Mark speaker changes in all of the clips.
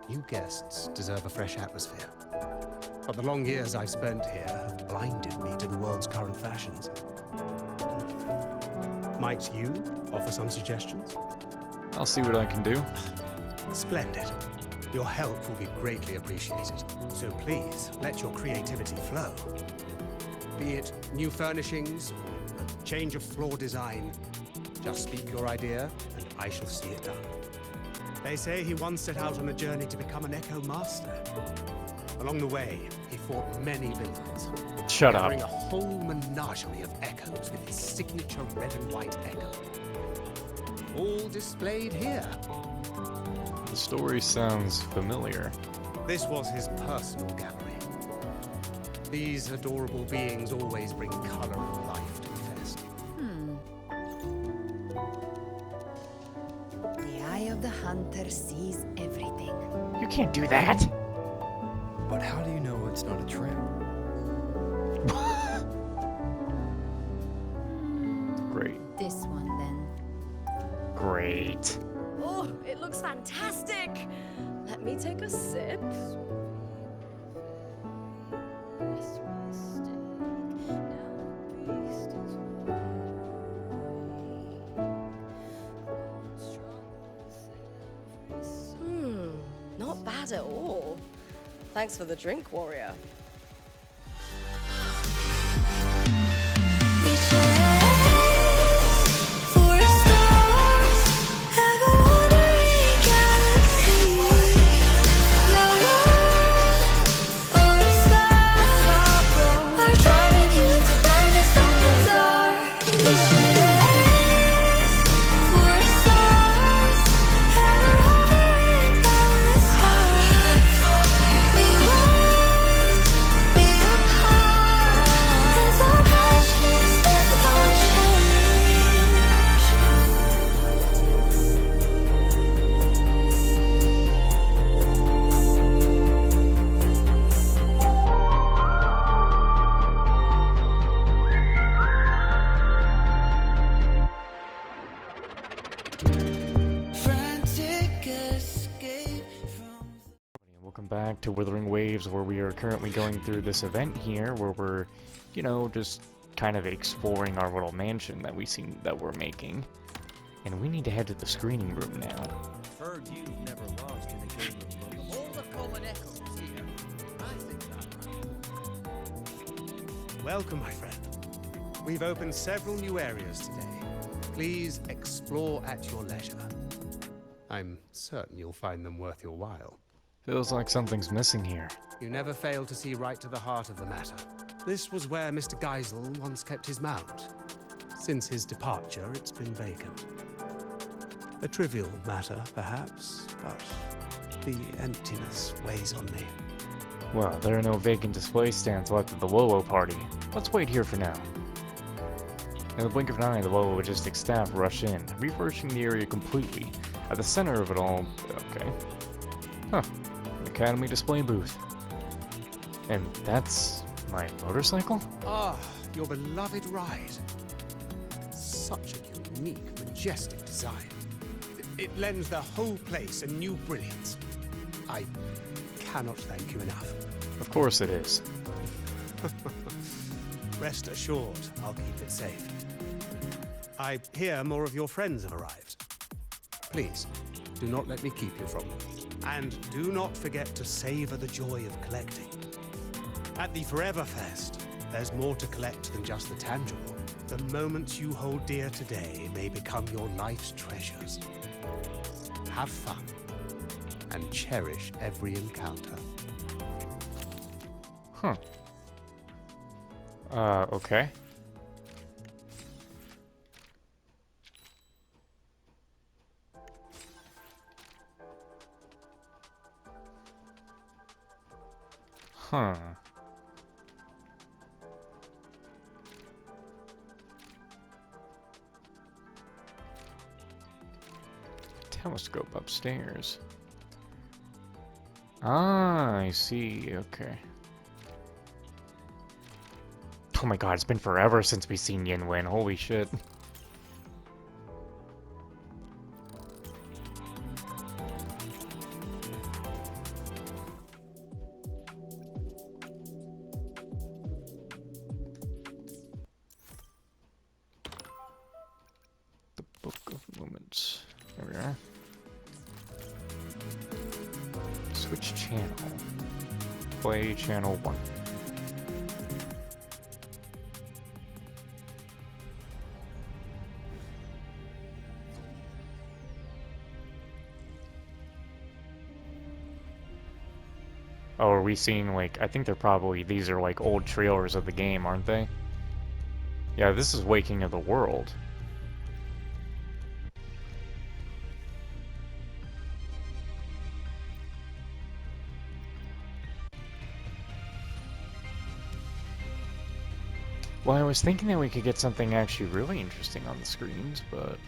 Speaker 1: you guests deserve a fresh atmosphere. But the long years I've spent here have blinded me to the world's current fashions. Might you offer some suggestions?
Speaker 2: I'll see what I can do.
Speaker 1: Splendid. Your help will be greatly appreciated. So please, let your creativity flow. Be it new furnishings or a change of floor design, just speak your idea and I shall see it done. They say he once set out on a journey to become an echo master. Along the way, he fought many villains.
Speaker 2: Shut up.
Speaker 1: Gathering a whole menagerie of echoes with his signature red and white echo. All displayed here.
Speaker 2: The story sounds familiar.
Speaker 1: This was his personal gallery. These adorable beings always bring color and life to the fest.
Speaker 3: The eye of the hunter sees everything.
Speaker 2: You can't do that!
Speaker 4: But how do you know it's not a trap?
Speaker 2: Great.
Speaker 3: This one then.
Speaker 2: Great.
Speaker 5: Oh, it looks fantastic! Let me take a sip. Not bad at all. Thanks for the drink, warrior.
Speaker 2: Back to Wuthering Waves, where we are currently going through this event here, where we're, you know, just kind of exploring our little mansion that we're making, and we need to head to the screening room now.
Speaker 6: Heard you never lost in a game of love. All the common echoes here. I think that.
Speaker 1: Welcome, my friend. We've opened several new areas today. Please explore at your leisure. I'm certain you'll find them worth your while.
Speaker 2: Feels like something's missing here.
Speaker 1: You never fail to see right to the heart of the matter. This was where Mr. Geisel once kept his mount. Since his departure, it's been vacant. A trivial matter, perhaps, but the emptiness weighs on me.
Speaker 2: Well, there are no vacant display stands left at the Lolo party. Let's wait here for now. In the blink of an eye, the Lolo Logistic staff rush in, refurbishing the area completely. At the center of it all... okay. Huh. Academy display booth. And that's my motorcycle?
Speaker 1: Ah, your beloved ride. Such a unique, majestic design. It lends the whole place a new brilliance. I cannot thank you enough.
Speaker 2: Of course it is.
Speaker 1: Rest assured, I'll keep it safe. I hear more of your friends have arrived. Please, do not let me keep you from them. And do not forget to savor the joy of collecting. At the Forever Fest, there's more to collect than just the tangible. The moments you hold dear today may become your life's treasures. Have fun, and cherish every encounter.
Speaker 2: Huh. Okay. Huh. Telescope upstairs. Ah, I see. Okay. Oh my god, it's been forever since we've seen Yin win. Holy shit. Book of Moments. There we are. Switch channel. Play channel 1. Oh, are we seeing, like, I think they're probably, these are like old trailers of the game, aren't they? Yeah, this is Waking of the World. Well, I was thinking that we could get something actually really interesting on the screens, but...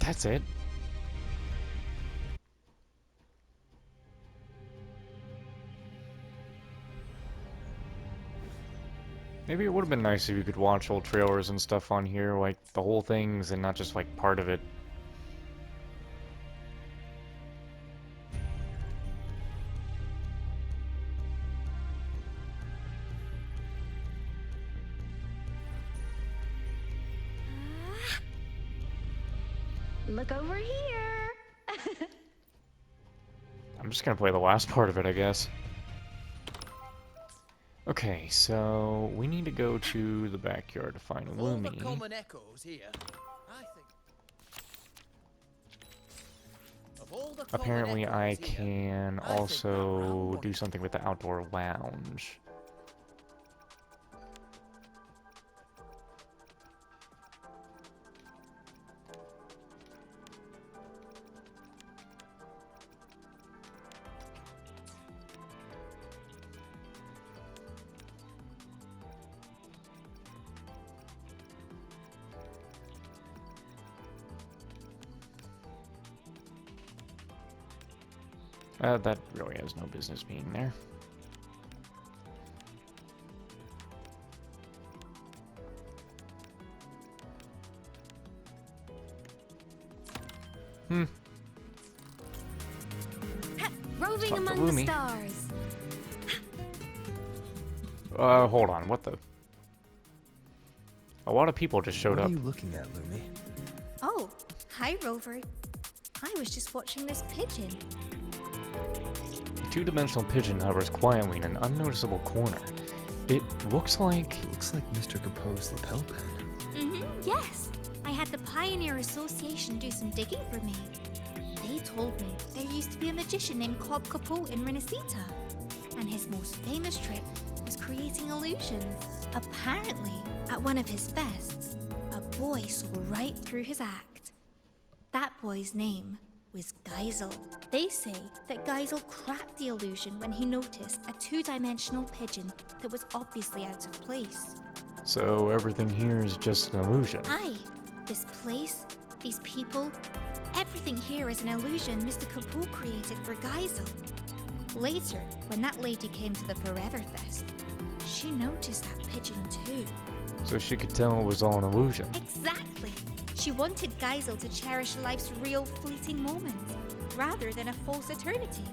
Speaker 2: That's it. Maybe it would have been nice if you could watch old trailers and stuff on here, like the whole things and not just like part of it.
Speaker 5: Look over here.
Speaker 2: I'm just gonna play the last part of it, I guess. Okay, so we need to go to the backyard to find
Speaker 6: Of all the
Speaker 2: Lumi.
Speaker 6: common echoes here, I think. Of all the common
Speaker 2: Apparently I
Speaker 6: echoes here,
Speaker 2: can
Speaker 6: I think that
Speaker 2: also
Speaker 6: round
Speaker 2: do
Speaker 6: one-
Speaker 2: something with the outdoor lounge. That really has no business being there.
Speaker 5: Roving
Speaker 2: Talk to
Speaker 5: among the
Speaker 2: Lumi.
Speaker 5: stars.
Speaker 2: Hold on, what the? A lot of people just showed
Speaker 4: What
Speaker 2: up.
Speaker 4: are you looking at, Lumi?
Speaker 7: Oh, hi, Rover. I was just watching this pigeon.
Speaker 2: A two-dimensional pigeon hovers quietly in an unnoticeable corner. It looks like...
Speaker 4: It looks like Mr. Capoe's lapel pin.
Speaker 7: Yes. I had the Pioneer Association do some digging for me. They told me there used to be a magician named Cobb Capot in Renacita, and his most famous trick was creating illusions. Apparently, at one of his fests, a boy saw right through his act. That boy's name was Geisel. They say that Geisel cracked the illusion when he noticed a two-dimensional pigeon that was obviously out of place.
Speaker 2: So everything here is just an illusion.
Speaker 7: Aye, this place, these people, everything here is an illusion Mr. Capot created for Geisel. Later, when that lady came to the Forever Fest, she noticed that pigeon too.
Speaker 2: So she could tell it was all an illusion.
Speaker 7: Exactly! She wanted Geisel to cherish life's real fleeting moments, rather than a false eternity.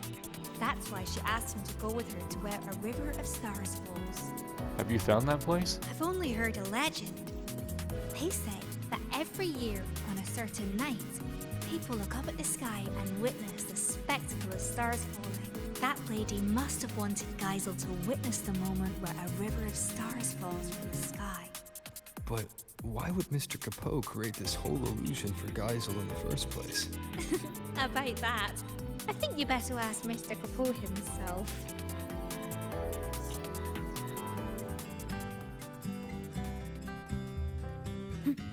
Speaker 7: That's why she asked him to go with her to where a river of stars flows.
Speaker 2: Have you found that place?
Speaker 7: I've only heard a legend. They say that every year on a certain night, people look up at the sky and witness the spectacle of stars falling. That lady must have wanted Geisel to witness the moment where a river of stars falls from the sky.
Speaker 4: But why would Mr. Capot create this whole illusion for Geisel in the first place?
Speaker 7: About that, I think you better ask Mr. Capot himself.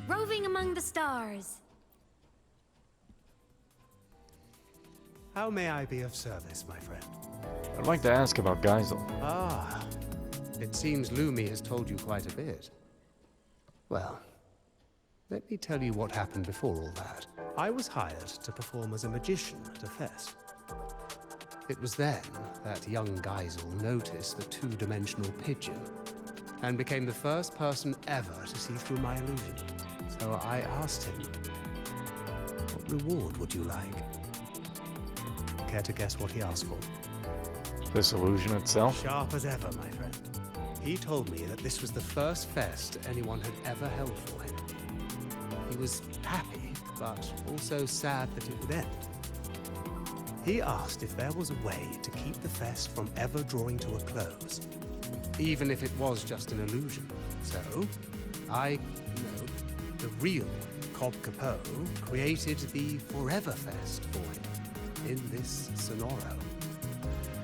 Speaker 5: Roving among the stars.
Speaker 1: How may I be of service, my friend?
Speaker 2: I'd like to ask about Geisel.
Speaker 1: Ah, it seems Lumi has told you quite a bit. Well, let me tell you what happened before all that. I was hired to perform as a magician at a fest. It was then that young Geisel noticed the two-dimensional pigeon and became the first person ever to see through my illusion. So I asked him, what reward would you like? Care to guess what he asked for?
Speaker 2: This illusion itself?
Speaker 1: Sharp as ever, my friend. He told me that this was the first fest anyone had ever held for him. He was happy, but also sad that it would end. He asked if there was a way to keep the fest from ever drawing to a close, even if it was just an illusion. So, the real Cobb Capot, created the Forever Fest for him in this Sonoro.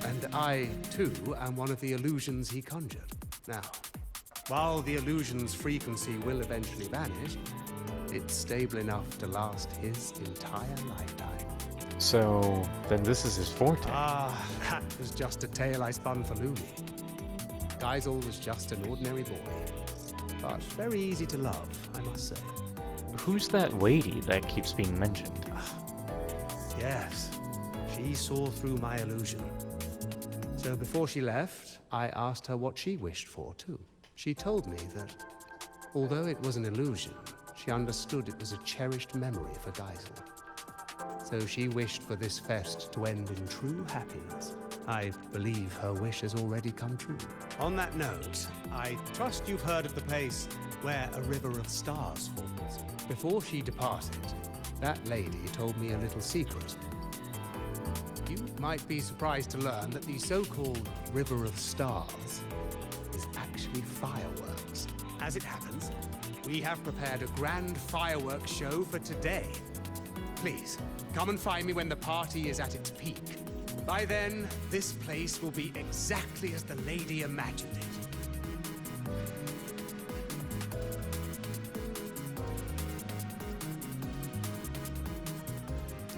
Speaker 1: And I, too, am one of the illusions he conjured. Now, while the illusion's frequency will eventually vanish, it's stable enough to last his entire lifetime.
Speaker 2: So, then this is his forte.
Speaker 1: Ah, that was just a tale I spun for Lumi. Geisel was just an ordinary boy, but very easy to love, I must say.
Speaker 2: Who's that lady that keeps being mentioned?
Speaker 1: Yes, she saw through my illusion. So before she left, I asked her what she wished for, too. She told me that, although it was an illusion, she understood it was a cherished memory for Geisel. So she wished for this fest to end in true happiness. I believe her wish has already come true. On that note, I trust you've heard of the place where a river of stars falls. Before she departed, that lady told me a little secret. You might be surprised to learn that the so-called River of Stars is actually fireworks. As it happens, we have prepared a grand fireworks show for today. Please, come and find me when the party is at its peak. By then, this place will be exactly as the lady imagined it.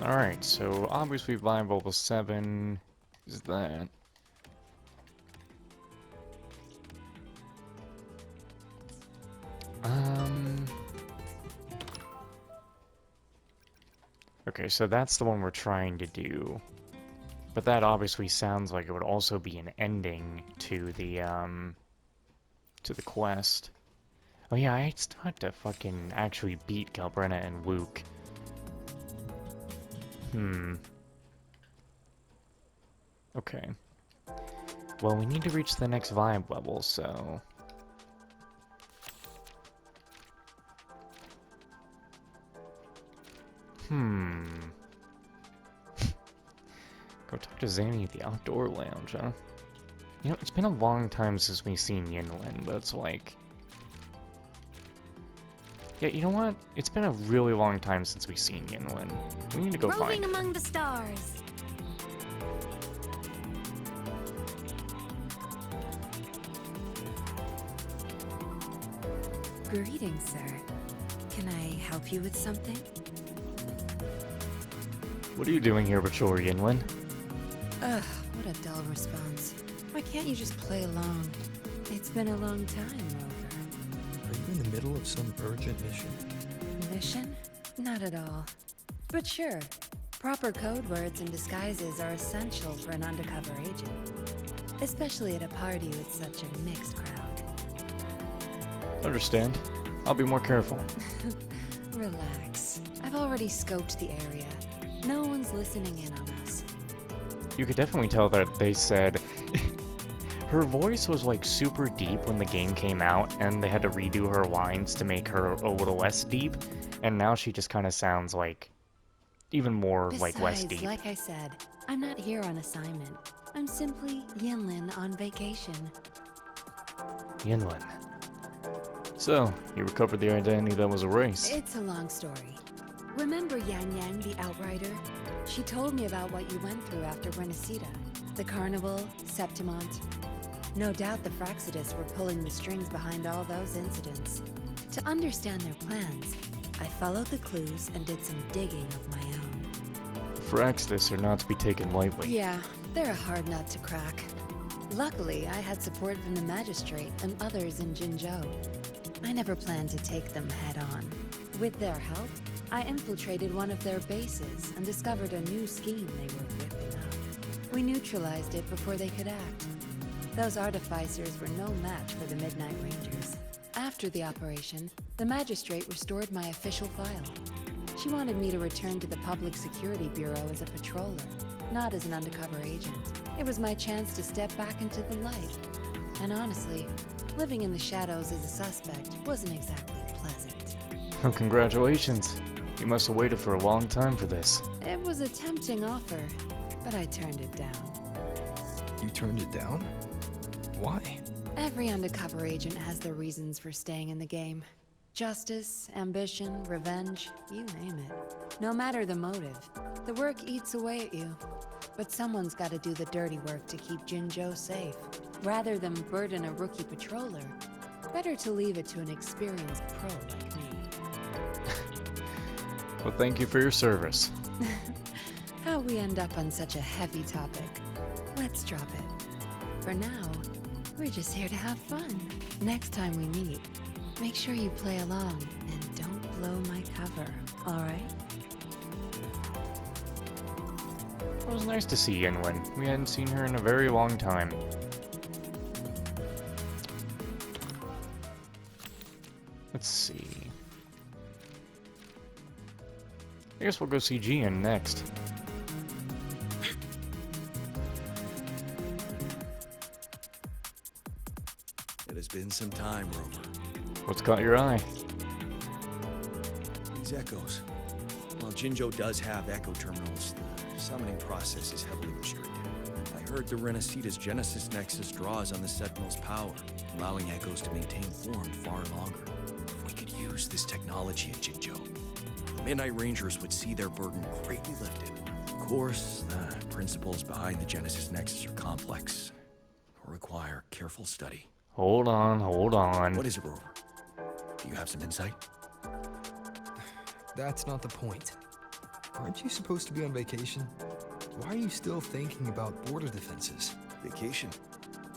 Speaker 2: Alright, so obviously Vibe level 7 is that. Okay, so that's the one we're trying to do. But that obviously sounds like it would also be an ending to the quest. Oh yeah, I still have to fucking actually beat Galbrenna and Luke. Okay. Well, we need to reach the next vibe level, so... Go talk to Zanny at the outdoor lounge, huh? You know, it's been a long time since we've seen Yinlin, but it's like... Yeah, you know what? It's been a really long time since we've seen Yinlin. We need to go find
Speaker 7: Roving
Speaker 2: her.
Speaker 7: among the stars.
Speaker 3: Greetings, sir. Can I help you with something?
Speaker 2: What are you doing here, Mature Yinlin?
Speaker 3: Ugh, what a dull response. Why can't you just play along? It's been a long time, Rover.
Speaker 4: Are you in the middle of some urgent mission?
Speaker 3: Mission? Not at all. But sure, proper code words and disguises are essential for an undercover agent. Especially at a party with such a mixed crowd.
Speaker 2: Understand. I'll be more careful.
Speaker 3: Relax. I've already scoped the area. No one's listening in on us.
Speaker 2: You could definitely tell that they said... Her voice was like super deep when the game came out, and they had to redo her lines to make her a little less deep, and now she just kind of sounds like even more like less deep.
Speaker 3: Like I said, I'm not here on assignment. I'm simply Yinlin on vacation.
Speaker 2: Yinlin. So, you recovered the identity that was erased.
Speaker 3: It's a long story. Remember Yang Yang, the Outrider? She told me about what you went through after Renesita. The Carnival, Septimont. No doubt the Fraxidus were pulling the strings behind all those incidents. To understand their plans, I followed the clues and did some digging of my own.
Speaker 2: Fraxidus are not to be taken lightly.
Speaker 3: Yeah, they're a hard nut to crack. Luckily, I had support from the Magistrate and others in Jinzhou. I never planned to take them head-on. With their help, I infiltrated one of their bases and discovered a new scheme they were whipping up. We neutralized it before they could act. Those artificers were no match for the Midnight Rangers. After the operation, the magistrate restored my official file. She wanted me to return to the Public Security Bureau as a patroller, not as an undercover agent. It was my chance to step back into the light. And honestly, living in the shadows as a suspect wasn't exactly pleasant.
Speaker 2: Oh, congratulations. You must have waited for a long time for this.
Speaker 3: It was a tempting offer, but I turned it down.
Speaker 4: You turned it down? Why?
Speaker 3: Every undercover agent has their reasons for staying in the game. Justice, ambition, revenge, you name it. No matter the motive, the work eats away at you. But someone's got to do the dirty work to keep Jinzhou safe. Rather than burden a rookie patroller, better to leave it to an experienced pro like me.
Speaker 2: Well, thank you for your service.
Speaker 3: How we end up on such a heavy topic. Let's drop it. For now, we're just here to have fun. Next time we meet, make sure you play along and don't blow my cover, alright?
Speaker 2: It was nice to see Yenwen. We hadn't seen her in a very long time. Let's see. I guess we'll go see Jian next.
Speaker 6: It has been some time, Rover.
Speaker 2: What's caught your eye?
Speaker 6: These echoes. While Jinzhou does have echo terminals, the summoning process is heavily restricted. I heard the Renacita's Genesis Nexus draws on the Sentinel's power, allowing echoes to maintain form far longer. If we could use this technology at Jinzhou, the Midnight Rangers would see their burden greatly lifted. Of course, the principles behind the Genesis Nexus are complex, or require careful study.
Speaker 2: Hold on, hold on.
Speaker 6: What is it, Rover? Do you have some insight?
Speaker 4: That's not the point. Aren't you supposed to be on vacation? Why are you still thinking about border defenses?
Speaker 6: Vacation?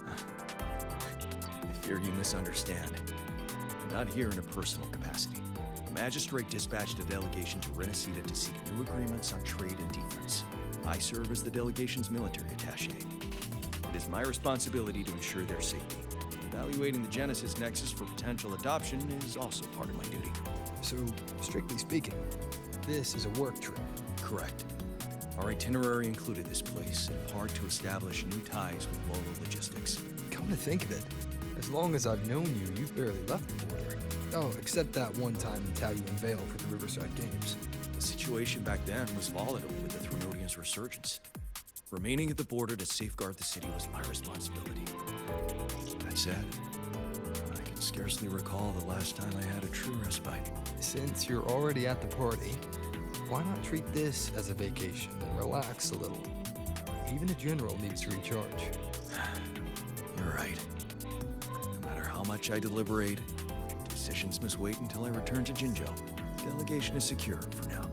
Speaker 6: I fear you misunderstand. I'm not here in a personal capacity. The magistrate dispatched a delegation to Renacita to seek new agreements on trade and defense. I serve as the delegation's military attaché. It is my responsibility to ensure their safety. Evaluating the Genesis Nexus for potential adoption is also part of my duty.
Speaker 4: So, strictly speaking, this is a work trip.
Speaker 6: Correct. Our itinerary included this place, in part to establish new ties with local logistics.
Speaker 4: Come to think of it, as long as I've known you, you've barely left the border. Oh, except that one time in Taoyuan Vale for the Riverside Games.
Speaker 6: The situation back then was volatile with the Threnodians' resurgence. Remaining at the border to safeguard the city was my responsibility. That said, I can scarcely recall the last time I had a true respite.
Speaker 4: Since you're already at the party, why not treat this as a vacation and relax a little? Even a general needs to recharge.
Speaker 6: You're right. No matter how much I deliberate, decisions must wait until I return to Jinzhou. Delegation is secure for now.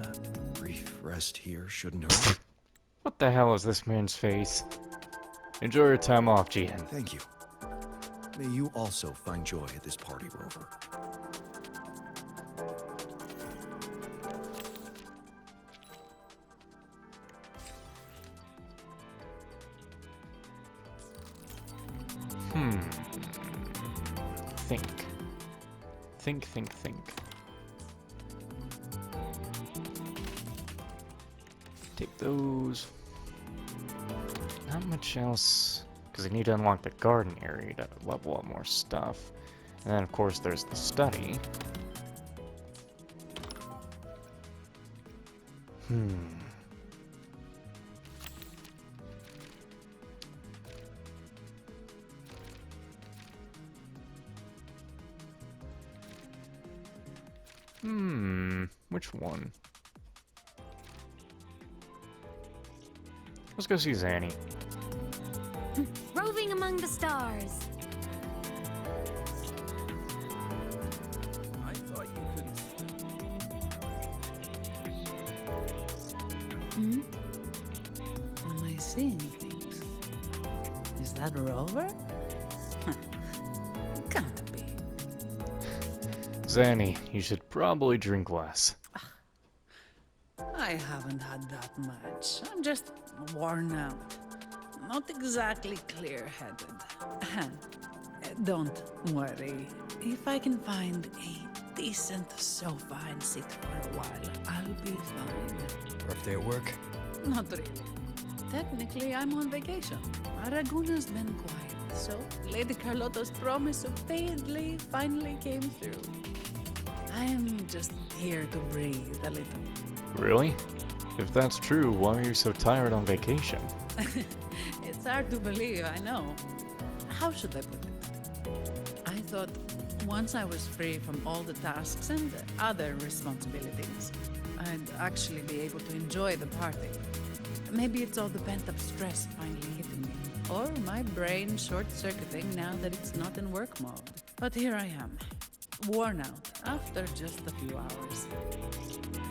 Speaker 6: A brief rest here shouldn't hurt.
Speaker 2: What the hell is this man's face? Enjoy your time off, Jian.
Speaker 6: Thank you. May you also find joy at this party, Rover.
Speaker 2: Think. Take those. Not much else, because I need to unlock the garden area to level up more stuff. And then, of course, there's the study. Which one? Let's go see Zanny.
Speaker 7: Roving among the stars.
Speaker 6: I thought you couldn't.
Speaker 8: Am I seeing things? Is that Rover? Can't be.
Speaker 2: Zanny, you should probably drink less.
Speaker 8: I haven't had that much. I'm just worn out. Not exactly clear-headed. Don't worry. If I can find a decent sofa and sit for a while, I'll be fine.
Speaker 4: Rough day at work?
Speaker 8: Not really. Technically, I'm on vacation. Aragona's been quiet, so Lady Carlotta's promise of paid leave finally came through. I'm just here to breathe a little.
Speaker 2: Really? If that's true, why are you so tired on vacation?
Speaker 8: It's hard to believe, I know. How should I put it? I thought once I was free from all the tasks and other responsibilities, I'd actually be able to enjoy the party. Maybe it's all the pent-up stress finally hitting me, or my brain short-circuiting now that it's not in work mode. But here I am, worn out after just a few hours.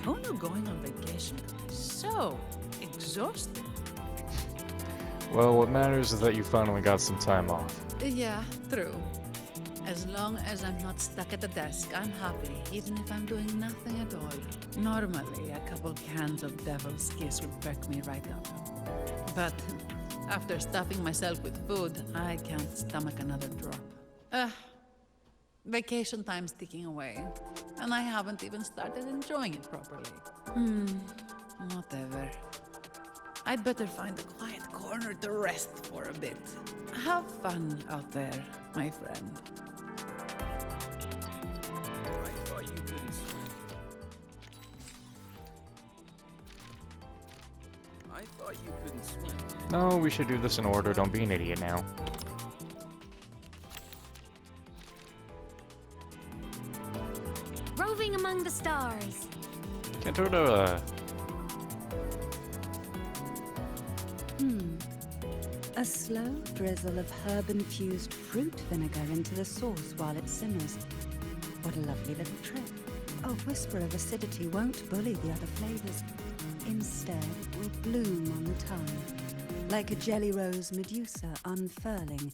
Speaker 8: Who knew going on vacation could be so exhausting?
Speaker 2: Well, what matters is that you finally got some time off.
Speaker 8: Yeah, true. As long as I'm not stuck at the desk, I'm happy, even if I'm doing nothing at all. Normally, a couple cans of Devil's Kiss would perk me right up. But after stuffing myself with food, I can't stomach another drop. Vacation time's ticking away, and I haven't even started enjoying it properly. Whatever. I'd better find a quiet corner to rest for a bit. Have fun out there, my friend.
Speaker 6: I thought you couldn't swim. I thought you couldn't swim.
Speaker 2: No, we should do this in order. Don't be an idiot now.
Speaker 7: Roving among the stars.
Speaker 2: Can't do it,
Speaker 3: A slow drizzle of herb-infused fruit vinegar into the sauce while it simmers. What a lovely little trick. A whisper of acidity won't bully the other flavors. Instead, will bloom on the tongue, like a jelly rose medusa unfurling,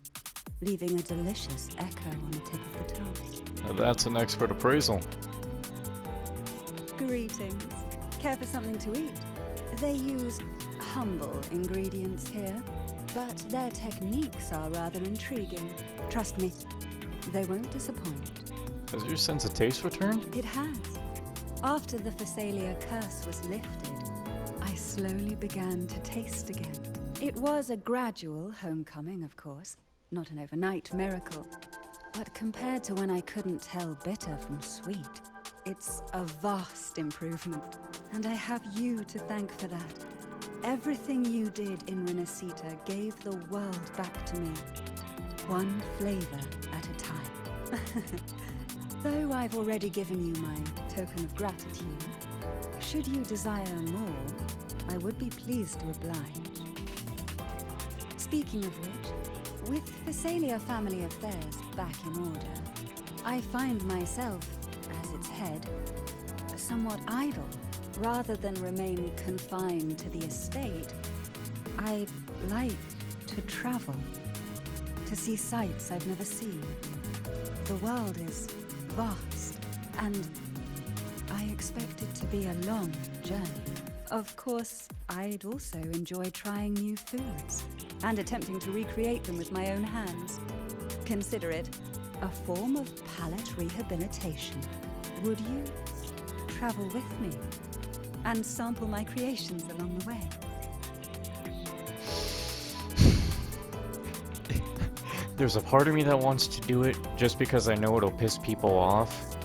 Speaker 3: leaving a delicious echo on the tip of the tongue.
Speaker 2: that's an expert appraisal.
Speaker 3: Greetings. Care for something to eat? They use humble ingredients here, but their techniques are rather intriguing. Trust me, they won't disappoint.
Speaker 2: Has your sense of taste returned?
Speaker 3: It has. After the Phasalia curse was lifted, I slowly began to taste again. It was a gradual homecoming, of course, not an overnight miracle. But compared to when I couldn't tell bitter from sweet, it's a vast improvement. And I have you to thank for that. Everything you did in Renacita gave the world back to me, one flavor at a time. Though I've already given you my token of gratitude, should you desire more, I would be pleased to oblige. Speaking of which, with Phasalia family affairs back in order, I find myself, as its head, somewhat idle. Rather than remain confined to the estate, I like to travel, to see sights I've never seen. The world is vast, and I expect it to be a long journey. Of course, I'd also enjoy trying new foods, and attempting to recreate them with my own hands. Consider it a form of palate rehabilitation. Would you travel with me? And sample my creations along the way.
Speaker 2: There's a part of me that wants to do it just because I know it'll piss people off.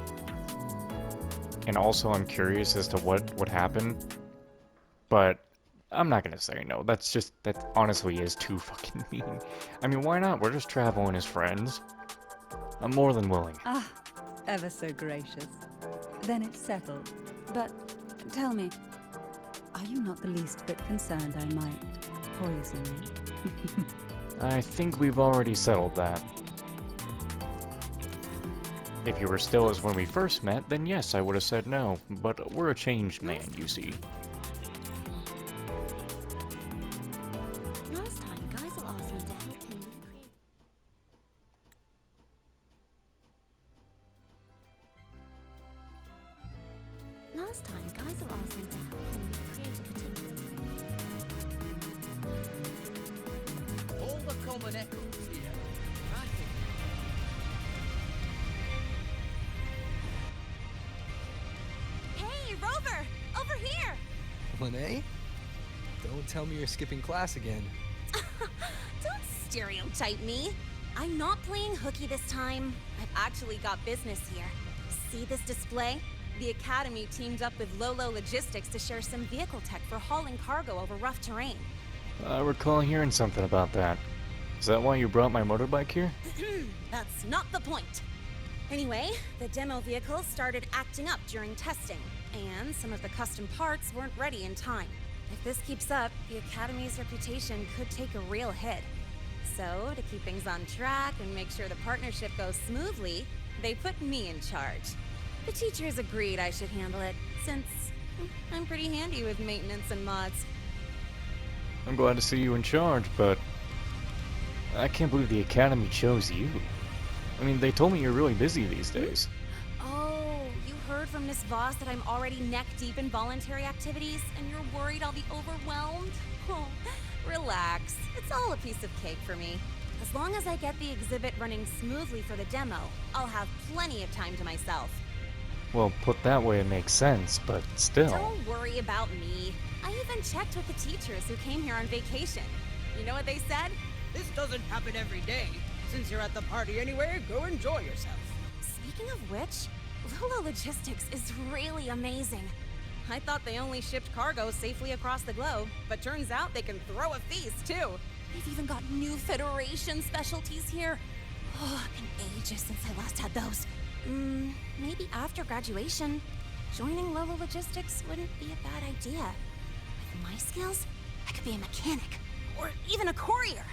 Speaker 2: And also I'm curious as to what would happen. But I'm not gonna say no. That honestly is too fucking mean. I mean, why not? We're just traveling as friends. I'm more than willing.
Speaker 3: Ah, ever so gracious. Then it's settled. But tell me, are you not the least bit concerned I might poison you?
Speaker 2: I think we've already settled that. If you were still as when we first met, then yes, I would have said no. But we're a changed man, you see.
Speaker 7: Last time, Geisel asked me to help him with
Speaker 9: last time, guys are all sent to help them with creativity.
Speaker 10: All the common echoes here. I think.
Speaker 5: Hey, Rover! Over here!
Speaker 4: Lene? Don't tell me you're skipping class again.
Speaker 5: Don't stereotype me. I'm not playing hooky this time. I've actually got business here. See this display? The Academy teamed up with Lolo Logistics to share some vehicle tech for hauling cargo over rough terrain.
Speaker 2: I recall hearing something about that. Is that why you brought my motorbike here?
Speaker 5: That's not the point. Anyway, the demo vehicle started acting up during testing, and some of the custom parts weren't ready in time. If this keeps up, the Academy's reputation could take a real hit. So, to keep things on track and make sure the partnership goes smoothly, they put me in charge. The teachers agreed I should handle it, since I'm pretty handy with maintenance and mods.
Speaker 2: I'm glad to see you in charge, but I can't believe the Academy chose you. I mean, they told me you're really busy these days.
Speaker 5: Oh, you heard from Miss Voss that I'm already neck-deep in voluntary activities, and you're worried I'll be overwhelmed? Oh, relax. It's all a piece of cake for me. As long as I get the exhibit running smoothly for the demo, I'll have plenty of time to myself.
Speaker 2: Well, put that way it makes sense, but still.
Speaker 5: Don't worry about me. I even checked with the teachers who came here on vacation. You know what they said?
Speaker 10: This doesn't happen every day. Since you're at the party anyway, go enjoy yourself.
Speaker 5: Speaking of which, Lolo Logistics is really amazing. I thought they only shipped cargo safely across the globe, but turns out they can throw a feast too. They've even got new Federation specialties here. Oh, been ages since I last had those. Maybe after graduation. Joining Lolo Logistics wouldn't be a bad idea. With my skills, I could be a mechanic, or even a courier.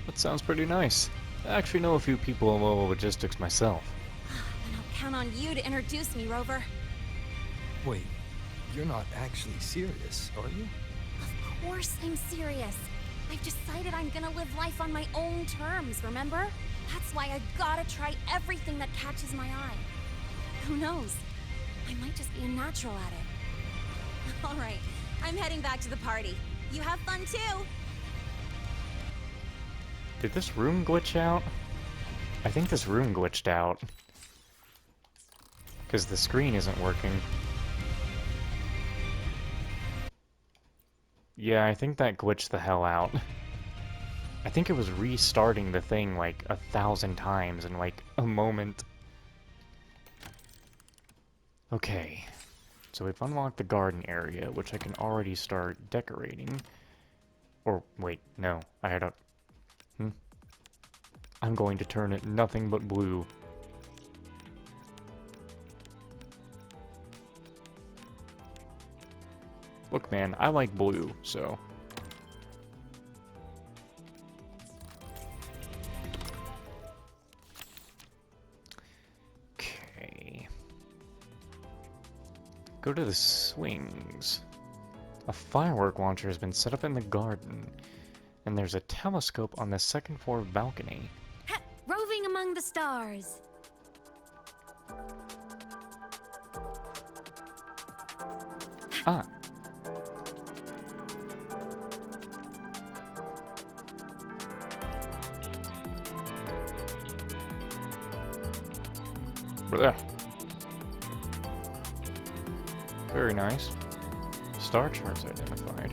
Speaker 2: That sounds pretty nice. I actually know a few people in Lolo Logistics myself.
Speaker 5: Then I'll count on you to introduce me, Rover.
Speaker 4: Wait, you're not actually serious, are you?
Speaker 5: Of course I'm serious. I've decided I'm gonna live life on my own terms, remember? That's why I gotta try everything that catches my eye. Who knows? I might just be a natural at it. Alright, I'm heading back to the party. You have fun too!
Speaker 2: Did this room glitch out? I think this room glitched out. Because the screen isn't working. Yeah, I think that glitched the hell out. I think it was restarting the thing like 1,000 times in like a moment. Okay, so we've unlocked the garden area, which I can already start decorating. Or, wait, no, I had a... I'm going to turn it nothing but blue. Look, man, I like blue, so... Okay. Go to the swings. A firework launcher has been set up in the garden, and there's a telescope on the second floor balcony.
Speaker 3: Roving among the stars.
Speaker 2: Ah. Blech. Very nice. Star charts identified.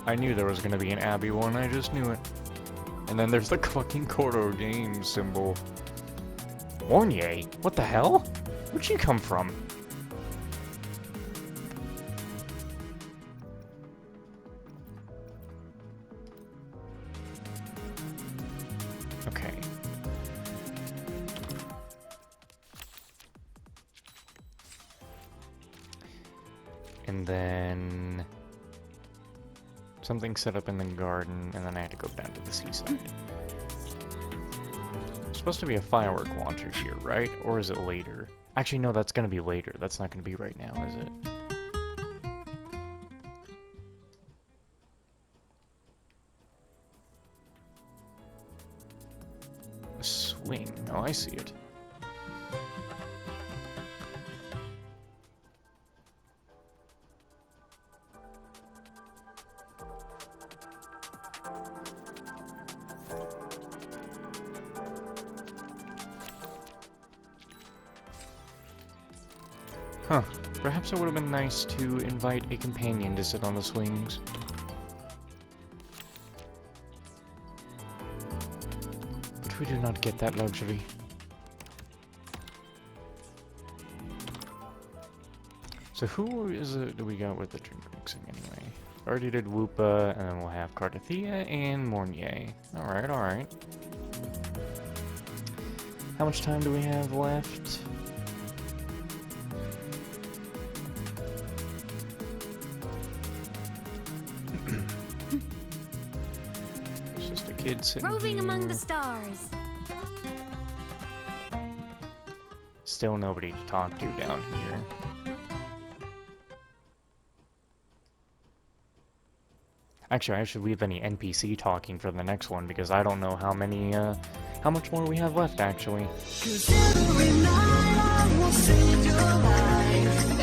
Speaker 2: I knew there was going to be an Abby one, I just knew it. And then there's the fucking Cordo Games symbol. Mornier? What the hell? Where'd you come from? Okay. And then... something set up in the garden, and then I had to go down to the seaside. There's supposed to be a firework launcher here, right? Or is it later? Actually, no, that's gonna be later. That's not gonna be right now, is it? swing. Oh, I see it. Huh. Perhaps it would have been nice to invite a companion to sit on the swings. But we do not get that luxury. So who is it that we got with the drink mixing anyway? Already did Woopa, and then we'll have Cardathea and Mornier. Alright, alright. How much time do we have left? It's just a kid sitting
Speaker 3: Roving
Speaker 2: here.
Speaker 3: among the stars.
Speaker 2: Still nobody to talk to down here. Actually, I should leave any NPC talking for the next one because I don't know how much more we have left, actually.
Speaker 11: 'Cause every night I will save your life.